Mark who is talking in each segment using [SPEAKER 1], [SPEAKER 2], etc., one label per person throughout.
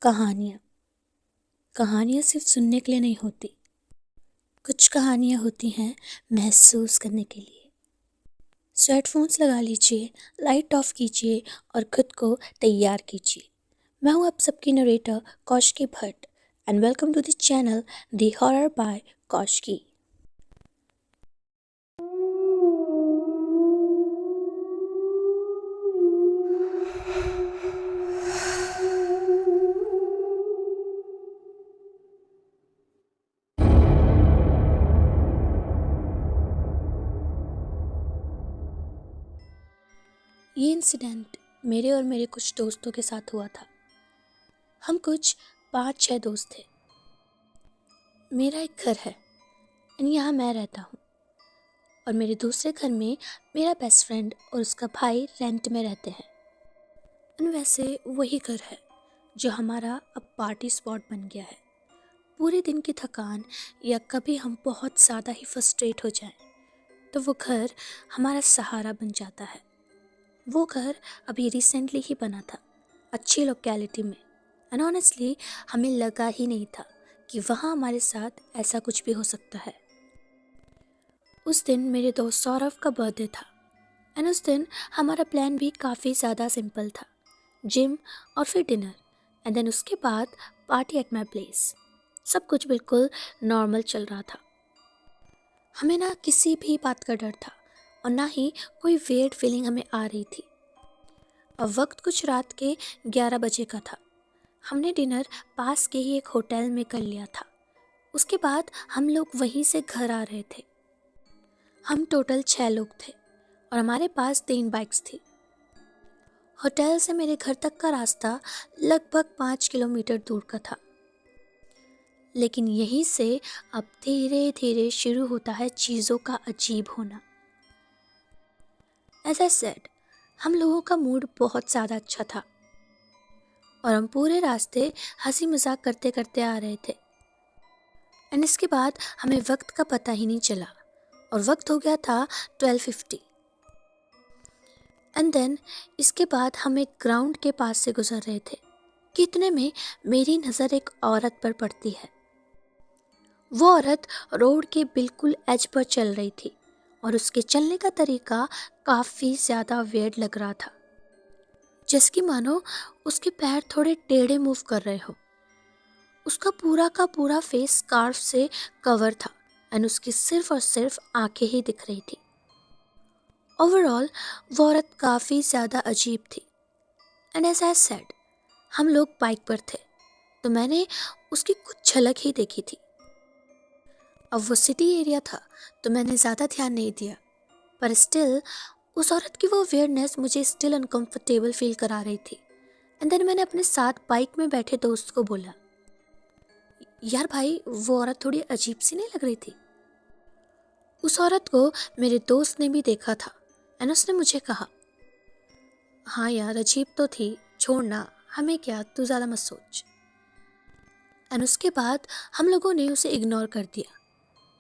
[SPEAKER 1] कहानियाँ कहानियाँ सिर्फ सुनने के लिए नहीं होती। कुछ कहानियाँ होती हैं महसूस करने के लिए। सो हेडफोन्स लगा लीजिए, लाइट ऑफ कीजिए और खुद को तैयार कीजिए। मैं हूँ आप सबकी narrator Kaushiki Bhatt and welcome to the channel the horror by Kaushiki. ये इंसिडेंट मेरे और मेरे कुछ दोस्तों के साथ हुआ था। हम कुछ 5-6 दोस्त थे। मेरा एक घर है और यहाँ मैं रहता हूँ और मेरे दूसरे घर में मेरा बेस्ट फ्रेंड और उसका भाई रेंट में रहते हैं। और वैसे वही घर है जो हमारा अब पार्टी स्पॉट बन गया है। पूरे दिन की थकान या कभी हम बहुत ज़्यादा ही फ्रस्ट्रेट हो जाएं तो वो घर हमारा सहारा बन जाता है। वो घर अभी रिसेंटली ही बना था, अच्छी लोकेलिटी में, एंड ऑनेस्टली हमें लगा ही नहीं था कि वहाँ हमारे साथ ऐसा कुछ भी हो सकता है। उस दिन मेरे दोस्त सौरभ का बर्थडे था एंड उस दिन हमारा प्लान भी काफ़ी ज़्यादा सिंपल था, जिम और फिर डिनर एंड देन उसके बाद पार्टी एट माई प्लेस। सब कुछ बिल्कुल नॉर्मल चल रहा था। हमें ना किसी भी बात का डर था और ना ही कोई वेयर्ड फीलिंग हमें आ रही थी। अब वक्त कुछ रात के 11 बजे का था। हमने डिनर पास के ही एक होटल में कर लिया था। उसके बाद हम लोग वहीं से घर आ रहे थे। हम टोटल 6 लोग थे और हमारे पास 3 बाइक्स थी। होटल से मेरे घर तक का रास्ता लगभग 5 किलोमीटर दूर का था। लेकिन यहीं से अब धीरे धीरे शुरू होता है चीज़ों का अजीब होना। एज आई सेड, हम लोगों का मूड बहुत ज़्यादा अच्छा था और हम पूरे रास्ते हंसी मजाक करते करते आ रहे थे। एंड इसके बाद हमें वक्त का पता ही नहीं चला और वक्त हो गया था 12:50। एंड देन इसके बाद हम एक ग्राउंड के पास से गुजर रहे थे कि इतने में मेरी नज़र एक औरत पर पड़ती है। वो औरत रोड के बिल्कुल एज पर चल रही थी और उसके चलने का तरीका काफ़ी ज़्यादा वियर्ड लग रहा था, जैसे कि मानो उसके पैर थोड़े टेढ़े मूव कर रहे हो। उसका पूरा का पूरा फेस स्कार्फ से कवर था एंड उसकी सिर्फ और सिर्फ आंखें ही दिख रही थी। ओवरऑल वो औरत काफ़ी ज़्यादा अजीब थी। एंड एज आई सेड, हम लोग बाइक पर थे तो मैंने उसकी कुछ झलक ही देखी थी। अब वो सिटी एरिया था तो मैंने ज़्यादा ध्यान नहीं दिया, पर स्टिल उस औरत की वो वियर्डनेस मुझे स्टिल अनकंफर्टेबल फील करा रही थी। एंड देन मैंने अपने साथ बाइक में बैठे दोस्त को बोला, यार भाई, वो औरत थोड़ी अजीब सी नहीं लग रही थी? उस औरत को मेरे दोस्त ने भी देखा था एंड उसने मुझे कहा, हाँ यार, अजीब तो थी, छोड़ना, हमें क्या, तू ज़्यादा मत सोच। एंड उसके बाद हम लोगों ने उसे इग्नोर कर दिया।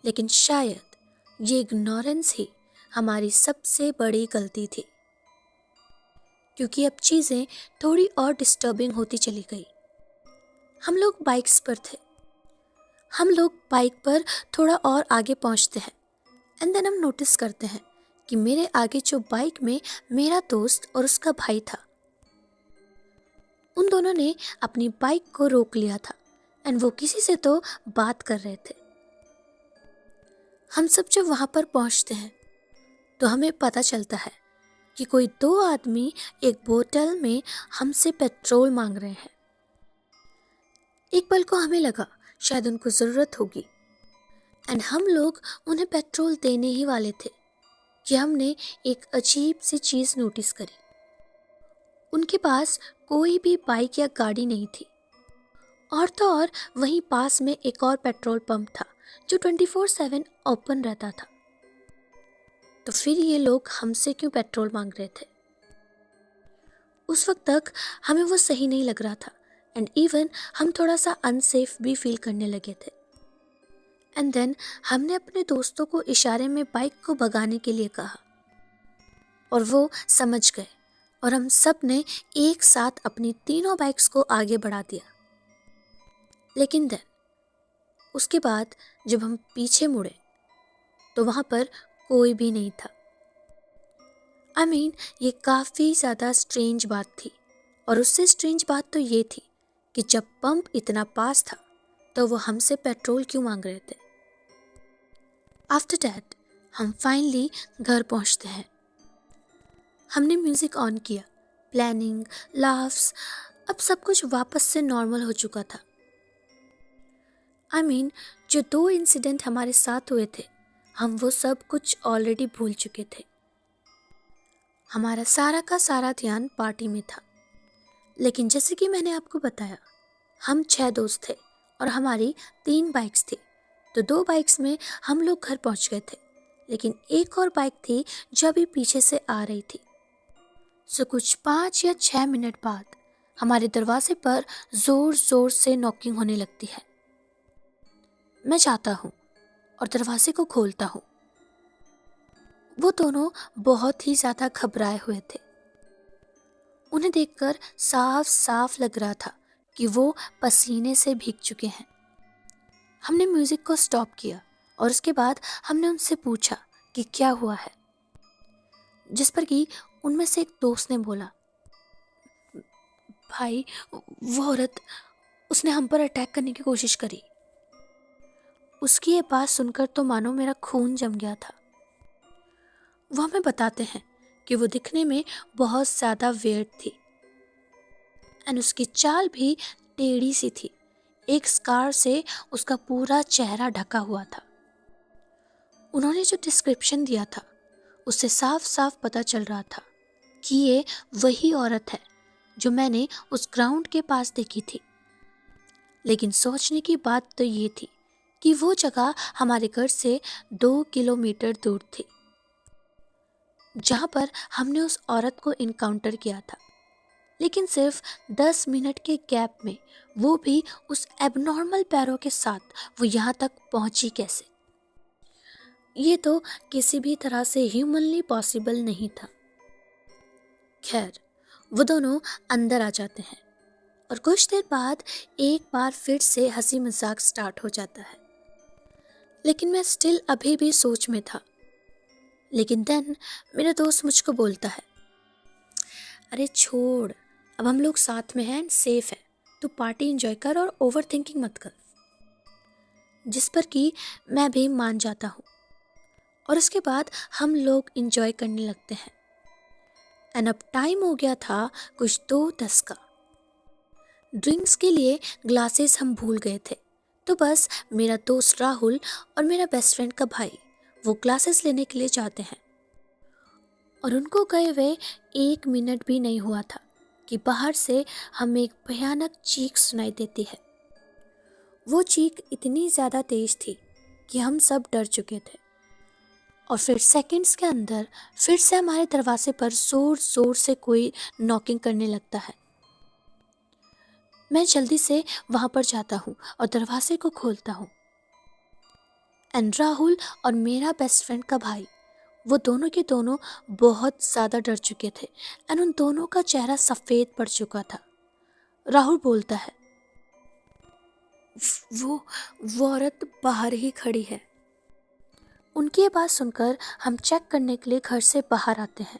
[SPEAKER 1] लेकिन शायद ये इग्नोरेंस ही हमारी सबसे बड़ी गलती थी, क्योंकि अब चीज़ें थोड़ी और डिस्टर्बिंग होती चली गई। हम लोग बाइक्स पर थे। हम लोग बाइक पर थोड़ा और आगे पहुंचते हैं एंड देन हम नोटिस करते हैं कि मेरे आगे जो बाइक में मेरा दोस्त और उसका भाई था, उन दोनों ने अपनी बाइक को रोक लिया था एंड वो किसी से तो बात कर रहे थे। हम सब जब वहाँ पर पहुँचते हैं तो हमें पता चलता है कि कोई 2 आदमी एक बोतल में हमसे पेट्रोल मांग रहे हैं। एक पल को हमें लगा शायद उनको ज़रूरत होगी एंड हम लोग उन्हें पेट्रोल देने ही वाले थे कि हमने एक अजीब सी चीज़ नोटिस करी। उनके पास कोई भी बाइक या गाड़ी नहीं थी और तो और वहीं पास में एक और पेट्रोल पंप था जो 24/7 ओपन रहता था। तो फिर ये लोग हमसे क्यों पेट्रोल मांग रहे थे? उस वक्त तक हमें वो सही नहीं लग रहा था एंड इवन हम थोड़ा सा अनसेफ भी फील करने लगे थे। एंड देन हमने अपने दोस्तों को इशारे में बाइक को भगाने के लिए कहा और वो समझ गए और हम सब ने एक साथ अपनी तीनों बाइक्स को आगे बढ़ा दिया। लेकिन देन उसके बाद जब हम पीछे मुड़े तो वहाँ पर कोई भी नहीं था। ये काफ़ी ज़्यादा स्ट्रेंज बात थी। और उससे स्ट्रेंज बात तो ये थी कि जब पंप इतना पास था तो वो हमसे पेट्रोल क्यों मांग रहे थे। आफ्टर दैट हम फाइनली घर पहुंचते हैं। हमने म्यूज़िक ऑन किया, प्लानिंग, लाफ्स, अब सब कुछ वापस से नॉर्मल हो चुका था। जो 2 इंसिडेंट हमारे साथ हुए थे, हम वो सब कुछ ऑलरेडी भूल चुके थे। हमारा सारा का सारा ध्यान पार्टी में था। लेकिन जैसे कि मैंने आपको बताया, हम 6 दोस्त थे और हमारी 3 बाइक्स थी। तो 2 बाइक्स में हम लोग घर पहुंच गए थे, लेकिन एक और बाइक थी जो अभी पीछे से आ रही थी। सो कुछ 5 या 6 मिनट बाद हमारे दरवाजे पर जोर जोर से नॉकिंग होने लगती है। मैं जाता हूँ और दरवाजे को खोलता हूँ। वो दोनों बहुत ही ज़्यादा घबराए हुए थे। उन्हें देखकर साफ साफ लग रहा था कि वो पसीने से भीग चुके हैं। हमने म्यूज़िक को स्टॉप किया और उसके बाद हमने उनसे पूछा कि क्या हुआ है, जिस पर कि उनमें से एक दोस्त ने बोला, भाई वो औरत, उसने हम पर अटैक करने की कोशिश करी। उसकी ये बात सुनकर तो मानो मेरा खून जम गया था। वो हमें बताते हैं कि वो दिखने में बहुत ज़्यादा वियर्ड थी एंड उसकी चाल भी टेढ़ी सी थी। एक स्कार से उसका पूरा चेहरा ढका हुआ था। उन्होंने जो डिस्क्रिप्शन दिया था उससे साफ साफ पता चल रहा था कि ये वही औरत है जो मैंने उस ग्राउंड के पास देखी थी। लेकिन सोचने की बात तो ये थी कि वो जगह हमारे घर से 2 किलोमीटर दूर थी, जहाँ पर हमने उस औरत को इनकाउंटर किया था। लेकिन सिर्फ 10 मिनट के गैप में, वो भी उस एबनॉर्मल पैरों के साथ, वो यहाँ तक पहुंची कैसे? ये तो किसी भी तरह से ह्यूमनली पॉसिबल नहीं था। खैर, वो दोनों अंदर आ जाते हैं और कुछ देर बाद एक बार फिर से हंसी मजाक स्टार्ट हो जाता है। लेकिन मैं स्टिल अभी भी सोच में था। लेकिन देन मेरा दोस्त मुझको बोलता है, अरे छोड़, अब हम लोग साथ में हैं, सेफ है, तो पार्टी एंजॉय कर और ओवर थिंकिंग मत कर। जिस पर कि मैं भी मान जाता हूँ और उसके बाद हम लोग एंजॉय करने लगते हैं। एंड अब टाइम हो गया था कुछ 2:10 का। ड्रिंक्स के लिए ग्लासेस हम भूल गए थे, तो बस मेरा दोस्त राहुल और मेरा बेस्ट फ्रेंड का भाई वो ग्लासेस लेने के लिए जाते हैं। और उनको गए हुए 1 मिनट भी नहीं हुआ था कि बाहर से हमें एक भयानक चीख सुनाई देती है। वो चीख इतनी ज़्यादा तेज थी कि हम सब डर चुके थे। और फिर सेकंड्स के अंदर फिर से हमारे दरवाजे पर जोर जोर से कोई नॉकिंग करने लगता है। मैं जल्दी से वहाँ पर जाता हूँ और दरवाजे को खोलता हूँ। एंड राहुल और मेरा बेस्ट फ्रेंड का भाई, वो दोनों के दोनों बहुत ज़्यादा डर चुके थे एंड उन दोनों का चेहरा सफ़ेद पड़ चुका था। राहुल बोलता है, वो औरत बाहर ही खड़ी है। उनकी ये बात सुनकर हम चेक करने के लिए घर से बाहर आते हैं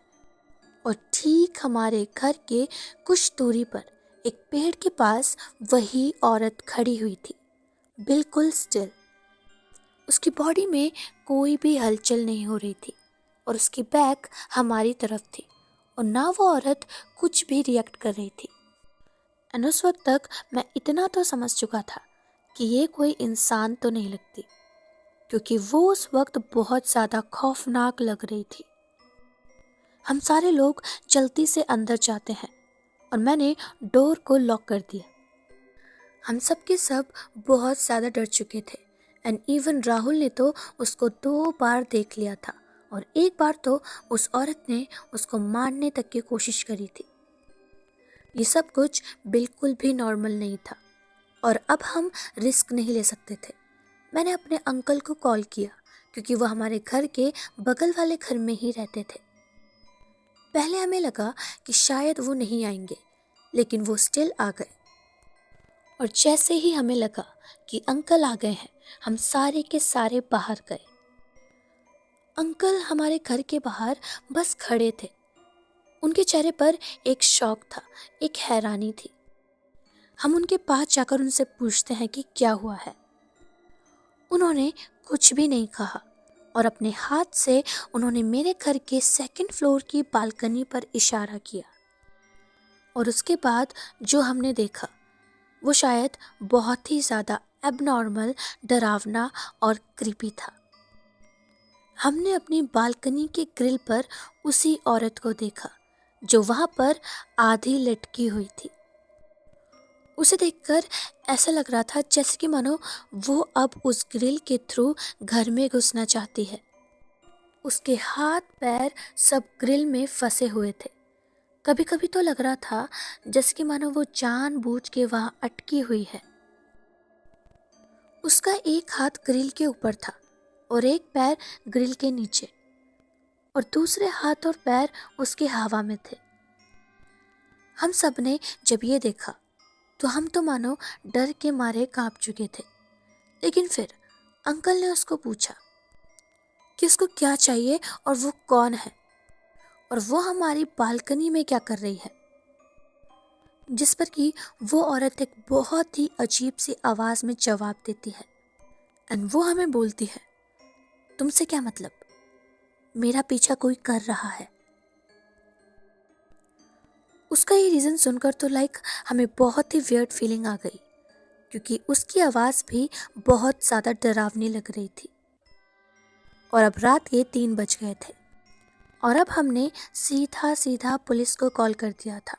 [SPEAKER 1] और ठीक हमारे घर के कुछ दूरी पर एक पेड़ के पास वही औरत खड़ी हुई थी, बिल्कुल स्टिल। उसकी बॉडी में कोई भी हलचल नहीं हो रही थी और उसकी बैक हमारी तरफ थी और ना वो औरत कुछ भी रिएक्ट कर रही थी। एंड उस वक्त तक मैं इतना तो समझ चुका था कि ये कोई इंसान तो नहीं लगती, क्योंकि वो उस वक्त बहुत ज़्यादा खौफनाक लग रही थी। हम सारे लोग जल्दी से अंदर जाते हैं और मैंने डोर को लॉक कर दिया। हम सब के सब बहुत ज़्यादा डर चुके थे एंड इवन राहुल ने तो उसको 2 बार देख लिया था और एक बार तो उस औरत ने उसको मारने तक की कोशिश करी थी। ये सब कुछ बिल्कुल भी नॉर्मल नहीं था और अब हम रिस्क नहीं ले सकते थे। मैंने अपने अंकल को कॉल किया क्योंकि वो हमारे घर के बगल वाले घर में ही रहते थे। पहले हमें लगा कि शायद वो नहीं आएंगे, लेकिन वो स्टिल आ गए। और जैसे ही हमें लगा कि अंकल आ गए हैं, हम सारे के सारे बाहर गए। अंकल हमारे घर के बाहर बस खड़े थे। उनके चेहरे पर एक शौक था, एक हैरानी थी। हम उनके पास जाकर उनसे पूछते हैं कि क्या हुआ है। उन्होंने कुछ भी नहीं कहा और अपने हाथ से उन्होंने मेरे घर के 2nd फ्लोर की बालकनी पर इशारा किया। और उसके बाद जो हमने देखा वो शायद बहुत ही ज़्यादा एबनॉर्मल, डरावना और क्रीपी था। हमने अपनी बालकनी के ग्रिल पर उसी औरत को देखा जो वहाँ पर आधी लटकी हुई थी। उसे देखकर ऐसा लग रहा था जैसे कि मानो वो अब उस ग्रिल के थ्रू घर में घुसना चाहती है। उसके हाथ पैर सब ग्रिल में फंसे हुए थे। कभी कभी तो लग रहा था जैसे कि मानो वो जानबूझ के वहाँ अटकी हुई है। उसका एक हाथ ग्रिल के ऊपर था और एक पैर ग्रिल के नीचे, और दूसरे हाथ और पैर उसके हवा में थे। हम सब ने जब ये देखा तो हम तो मानो डर के मारे कांप चुके थे। लेकिन फिर अंकल ने उसको पूछा कि उसको क्या चाहिए और वो कौन है और वो हमारी बालकनी में क्या कर रही है। जिस पर कि वो औरत एक बहुत ही अजीब सी आवाज़ में जवाब देती है एंड वो हमें बोलती है, तुमसे क्या मतलब, मेरा पीछा कोई कर रहा है। उसका ये रीज़न सुनकर तो हमें बहुत ही वियर्ड फीलिंग आ गई, क्योंकि उसकी आवाज़ भी बहुत ज़्यादा डरावनी लग रही थी। और अब रात के 3 बज गए थे और अब हमने सीधा सीधा पुलिस को कॉल कर दिया था।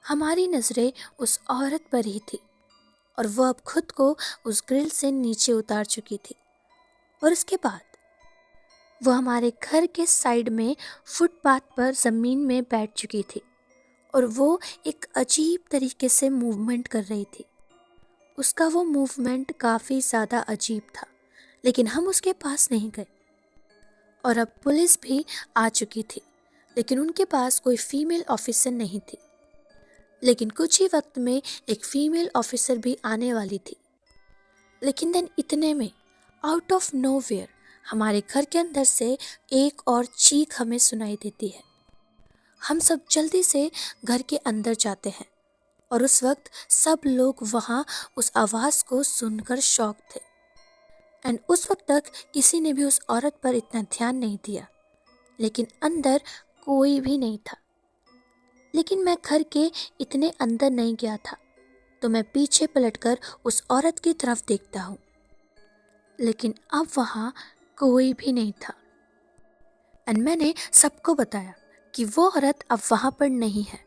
[SPEAKER 1] हमारी नज़रें उस औरत पर ही थी और वो अब खुद को उस ग्रिल से नीचे उतार चुकी थी। और उसके बाद वो हमारे घर के साइड में फुटपाथ पर ज़मीन में बैठ चुकी थी और वो एक अजीब तरीके से मूवमेंट कर रही थी। उसका वो मूवमेंट काफ़ी ज़्यादा अजीब था, लेकिन हम उसके पास नहीं गए। और अब पुलिस भी आ चुकी थी, लेकिन उनके पास कोई फीमेल ऑफिसर नहीं थी। लेकिन कुछ ही वक्त में एक फीमेल ऑफिसर भी आने वाली थी। लेकिन देन इतने में आउट ऑफ नोवेयर हमारे घर के अंदर से एक और चीख हमें सुनाई देती है। हम सब जल्दी से घर के अंदर जाते हैं और उस वक्त सब लोग वहाँ उस आवाज़ को सुनकर शॉक थे एंड उस वक्त तक किसी ने भी उस औरत पर इतना ध्यान नहीं दिया। लेकिन अंदर कोई भी नहीं था। लेकिन मैं घर के इतने अंदर नहीं गया था, तो मैं पीछे पलटकर उस औरत की तरफ देखता हूँ, लेकिन अब वहाँ कोई भी नहीं था। एंड मैंने सबको बताया कि वो औरत अब वहाँ पर नहीं है।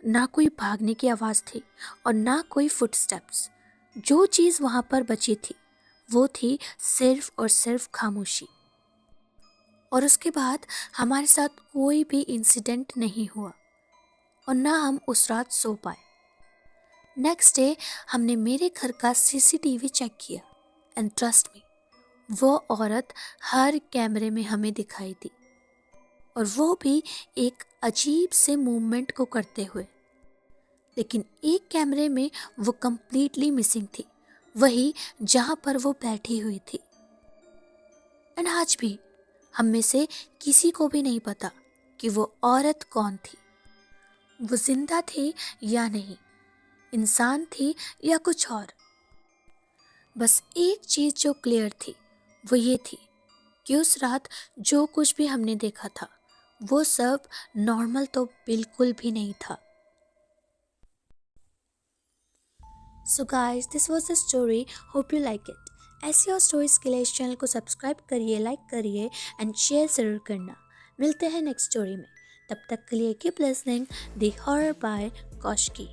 [SPEAKER 1] ना कोई भागने की आवाज़ थी और ना कोई फुटस्टेप्स। जो चीज़ वहाँ पर बची थी वो थी सिर्फ और सिर्फ खामोशी। और उसके बाद हमारे साथ कोई भी इंसिडेंट नहीं हुआ और ना हम उस रात सो पाए। नेक्स्ट डे हमने मेरे घर का सीसीटीवी चेक किया एंड ट्रस्ट मी, वो औरत हर कैमरे में हमें दिखाई दी, और वो भी एक अजीब से मूवमेंट को करते हुए। लेकिन एक कैमरे में वो कंप्लीटली मिसिंग थी, वही जहाँ पर वो बैठी हुई थी। एंड आज भी हम में से किसी को भी नहीं पता कि वो औरत कौन थी, वो जिंदा थी या नहीं, इंसान थी या कुछ और। बस एक चीज़ जो क्लियर थी वो ये थी कि उस रात जो कुछ भी हमने देखा था वो सब नॉर्मल तो बिल्कुल भी नहीं था। So guys, this was the story, hope you like it. ऐसी और स्टोरीज के लिए इस चैनल को सब्सक्राइब करिए, लाइक करिए एंड शेयर ज़रूर करना। मिलते हैं नेक्स्ट स्टोरी में, तब तक के लिए keep listening the horror by Kaushiki.